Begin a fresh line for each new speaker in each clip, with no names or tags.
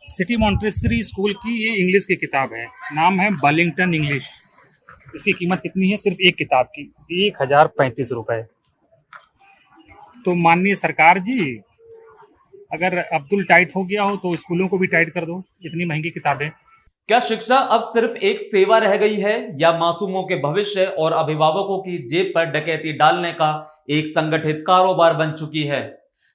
City Montessori school की ये English की किताब है। नाम है बर्लिंगटन इंग्लिश। इसकी कीमत कितनी है? सिर्फ एक किताब की 1035 रुपए। तो माननीय सरकार जी, अगर अब्दुल टाइट हो गया हो तो स्कूलों को भी टाइट कर दो। इतनी महंगी किताबें।
क्या शिक्षा अब सिर्फ एक सेवा रह गई है या मासूमों के भविष्य और अभिभावकों की जेब पर डकैती डालने का एक संगठित कारोबार बन चुकी है?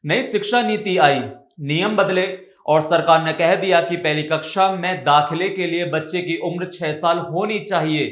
नई शिक्षा नीति आई, नियम बदले और सरकार ने कह दिया कि पहली कक्षा में दाखिले के लिए बच्चे की उम्र 6 साल होनी चाहिए।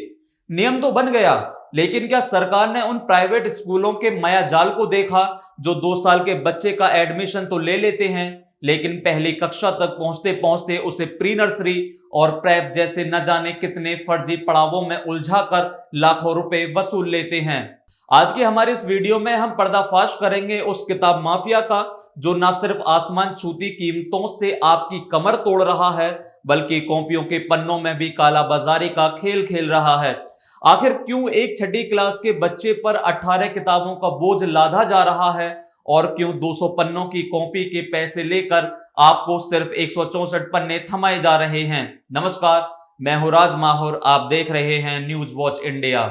नियम तो बन गया, लेकिन क्या सरकार ने उन प्राइवेट स्कूलों के मायाजाल को देखा जो 2 साल के बच्चे का एडमिशन तो ले लेते हैं, लेकिन पहली कक्षा तक पहुंचते पहुंचते उसे प्री नर्सरी और प्रेप जैसे न जाने कितने फर्जी पड़ावों में उलझाकर लाखों रुपए वसूल लेते हैं। आज की हमारी इस वीडियो में हम पर्दाफाश करेंगे उस किताब माफिया का जो न सिर्फ आसमान छूती कीमतों से आपकी कमर तोड़ रहा है, बल्कि कॉपियों के पन्नों में भी काला बाजारी का खेल खेल रहा है। आखिर क्यों एक छठी क्लास के बच्चे पर 18 किताबों का बोझ लादा जा रहा है और क्यों 200 पन्नों की कॉपी के पैसे लेकर आपको सिर्फ 164 पन्ने थमाए जा रहे हैं। नमस्कार, मैं हूं राज माहौर, आप देख रहे हैं न्यूज वॉच इंडिया।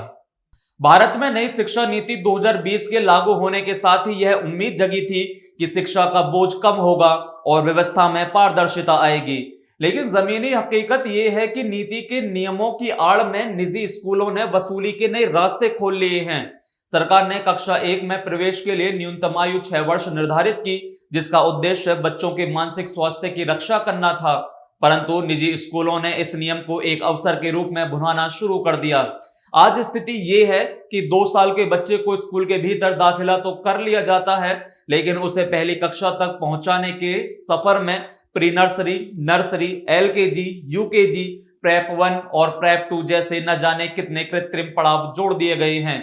भारत में नई शिक्षा नीति 2020 के लागू होने के साथ ही यह उम्मीद जगी थी कि शिक्षा का बोझ कम होगा और व्यवस्था में पारदर्शिता आएगी। लेकिन जमीनी हकीकत यह है कि नीति के नियमों की आड़ में निजी स्कूलों ने वसूली के नए रास्ते खोल लिए हैं। सरकार ने कक्षा 1 में प्रवेश के लिए न्यूनतम आयु 6 वर्ष निर्धारित की, जिसका उद्देश्य बच्चों के मानसिक स्वास्थ्य की रक्षा करना था। परंतु निजी स्कूलों ने इस नियम को एक अवसर के रूप में भुनाना शुरू कर दिया। आज स्थिति ये है कि 2 साल के बच्चे को स्कूल के भीतर दाखिला तो कर लिया जाता है, लेकिन उसे पहली कक्षा तक पहुंचाने के सफर में pre nursery, nursery, LKG, UKG, prep 1 और प्रेप 2 जैसे न जाने कितने कृत्रिम पड़ाव जोड़ दिए गए हैं।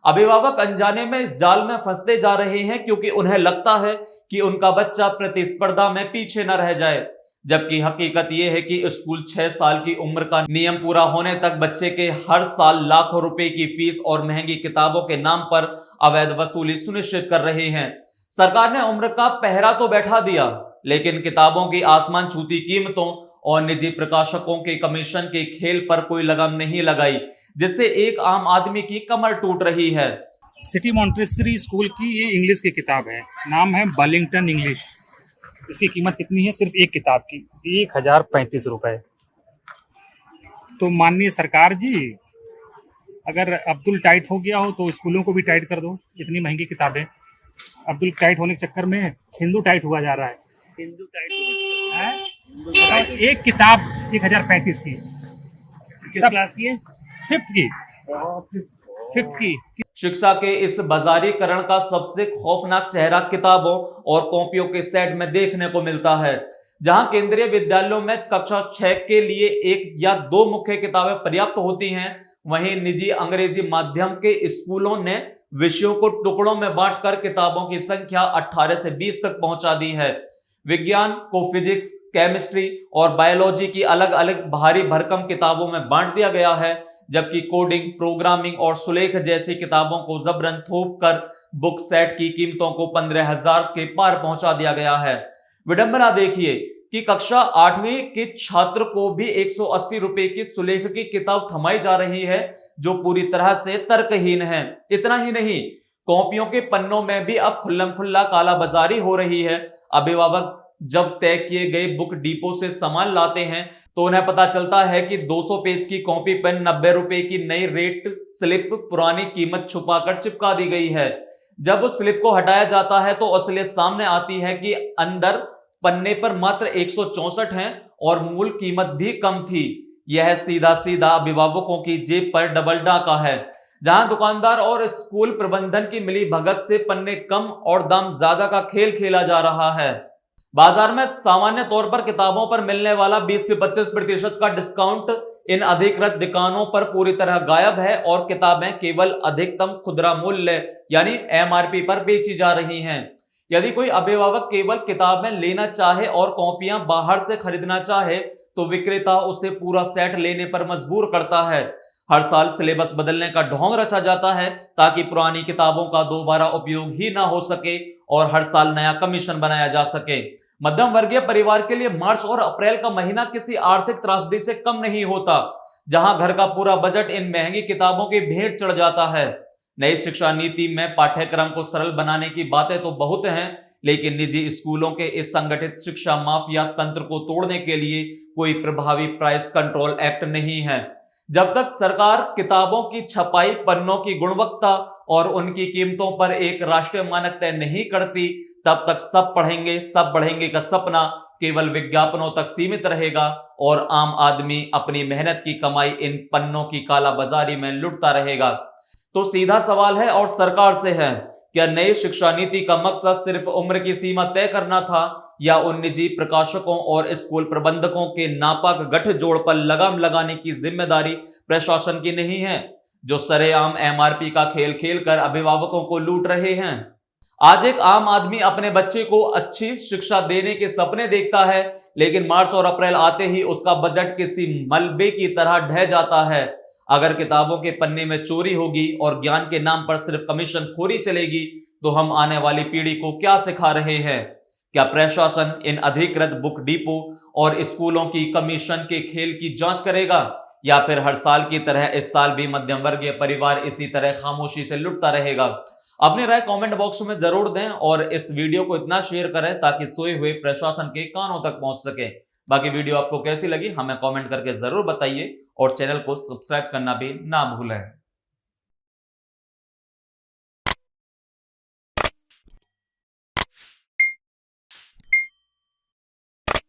अभिभावक अनजाने में इस जाल में फंसते जा रहे हैं क्योंकि उन्हें लगता है कि उनका बच्चा प्रतिस्पर्धा में पीछे न रह जाए, जबकि हकीकत यह है कि स्कूल 6 साल की उम्र का नियम पूरा होने तक बच्चे के हर साल लाखों रुपए की फीस और महंगी किताबों के नाम पर अवैध वसूली सुनिश्चित कर रहे हैं। सरकार ने उम्र का पहरा तो बैठा दिया, लेकिन किताबों की आसमान छूती कीमतों और निजी प्रकाशकों के कमीशन के खेल पर कोई लगाम नहीं लगाई, जिससे एक आम आदमी की कमर टूट रही है।
सिटी मॉन्टेसरी स्कूल की ये इंग्लिश की किताब है। नाम है बर्लिंगटन इंग्लिश। इसकी कीमत कितनी है? सिर्फ एक किताब की 1035 रुपए। तो माननीय सरकार जी, अगर अब्दुल टाइट हो गया हो तो स्कूलों को भी टाइट कर दो। इतनी महंगी किताबें। अब्दुल टाइट होने के चक्कर में हिंदू टाइट हुआ जा रहा है।
हिंदू टाइट
है? एक किताब 1035 की।
किस क्लास की है?
फिफ्थ की।
शिक्षा के इस बाजारीकरण का सबसे खौफनाक चेहरा किताबों और कॉपियों के सेट में देखने को मिलता है। जहां केंद्रीय विद्यालयों में कक्षा 6 के लिए 1 या 2 मुख्य किताबें पर्याप्त होती हैं, वहीं निजी अंग्रेजी माध्यम के स्कूलों ने विषयों को टुकड़ों में बांटकर किताबों की संख्या 18 से 20 तक पहुंचा दी है। विज्ञान को फिजिक्स, केमिस्ट्री और बायोलॉजी की अलग अलग भारी भरकम किताबों में बांट दिया गया है, जबकि कोडिंग, प्रोग्रामिंग और सुलेख जैसी किताबों को जबरन थोप कर बुक सेट की कीमतों को 15,000 के पार पहुंचा दिया गया है। विडंबना देखिए कि कक्षा 8वीं के छात्र को भी 180 रुपए की सुलेख की किताब थमाई जा रही है, जो पूरी तरह से तर्कहीन है। इतना ही नहीं, कॉपियों के पन्नों में भी अब खुल्लम खुल्ला कालाबाजारी हो रही है। अभिभावक जब तय किए गए बुक डिपो से सामान लाते हैं तो उन्हें पता चलता है कि 200 पेज की कॉपी पर 90 रुपए की नई रेट स्लिप पुरानी कीमत छुपाकर चिपका दी गई है। जब उस स्लिप को हटाया जाता है तो असलियत सामने आती है कि अंदर पन्ने पर मात्र 164 हैं और मूल कीमत भी कम थी। यह सीधा सीधा अभिभावकों की जेब पर डबल डाका है, जहां दुकानदार और स्कूल प्रबंधन की मिली भगत से पन्ने कम और दाम ज्यादा का खेल खेला जा रहा है। बाजार में सामान्य तौर पर किताबों पर मिलने वाला 20 से 25% का डिस्काउंट इन अधिकृत दुकानों पर पूरी तरह गायब है और किताबें केवल अधिकतम खुदरा मूल्य यानी MRP पर बेची जा रही हैं। यदि कोई अभिभावक केवल किताबें लेना चाहे और कॉपियां बाहर से खरीदना चाहे तो विक्रेता उसे पूरा सेट लेने पर मजबूर करता है। हर साल सिलेबस बदलने का ढोंग रचा जाता है ताकि पुरानी किताबों का दोबारा उपयोग ही ना हो सके और हर साल नया कमीशन बनाया जा सके। मध्यम वर्गीय परिवार के लिए मार्च और अप्रैल का महीना किसी आर्थिक त्रासदी से कम नहीं होता, जहां घर का पूरा बजट इन महंगी किताबों की भेंट चढ़ जाता है। नई शिक्षा नीति में पाठ्यक्रम को सरल बनाने की बातें तो बहुत हैं, लेकिन निजी स्कूलों के इस संगठित शिक्षा माफिया तंत्र को तोड़ने के लिए कोई प्रभावी प्राइस कंट्रोल एक्ट नहीं है। जब तक सरकार किताबों की छपाई, पन्नों की गुणवत्ता और उनकी कीमतों पर एक राष्ट्रीय मानक तय नहीं करती, तब तक सब पढ़ेंगे सब बढ़ेंगे का सपना केवल विज्ञापनों तक सीमित रहेगा और आम आदमी अपनी मेहनत की कमाई इन पन्नों की कालाबाजारी में लुटता रहेगा। तो सीधा सवाल है और सरकार से है, क्या नई शिक्षा नीति का मकसद सिर्फ उम्र की सीमा तय करना था, या उन निजी प्रकाशकों और स्कूल प्रबंधकों के नापाक गठजोड़ पर लगाम लगाने की जिम्मेदारी प्रशासन की नहीं है, जो सरेआम एमआरपी का खेल खेलकर अभिभावकों को लूट रहे हैं। आज एक आम आदमी अपने बच्चे को अच्छी शिक्षा देने के सपने देखता है, लेकिन मार्च और अप्रैल आते ही उसका बजट किसी मलबे की तरह ढह जाता है। अगर किताबों के पन्ने में चोरी होगी और ज्ञान के नाम पर सिर्फ कमीशन खोरी चलेगी, तो हम आने वाली पीढ़ी को क्या सिखा रहे हैं? क्या प्रशासन इन अधिकृत बुक डिपो और स्कूलों की कमीशन के खेल की जांच करेगा, या फिर हर साल की तरह इस साल भी मध्यम वर्गीय परिवार इसी तरह खामोशी से लुटता रहेगा? अपनी राय कमेंट बॉक्स में जरूर दें और इस वीडियो को इतना शेयर करें ताकि सोए हुए प्रशासन के कानों तक पहुंच सके। बाकी वीडियो आपको कैसी लगी हमें कमेंट करके जरूर बताइए और चैनल को सब्सक्राइब करना भी ना भूलें।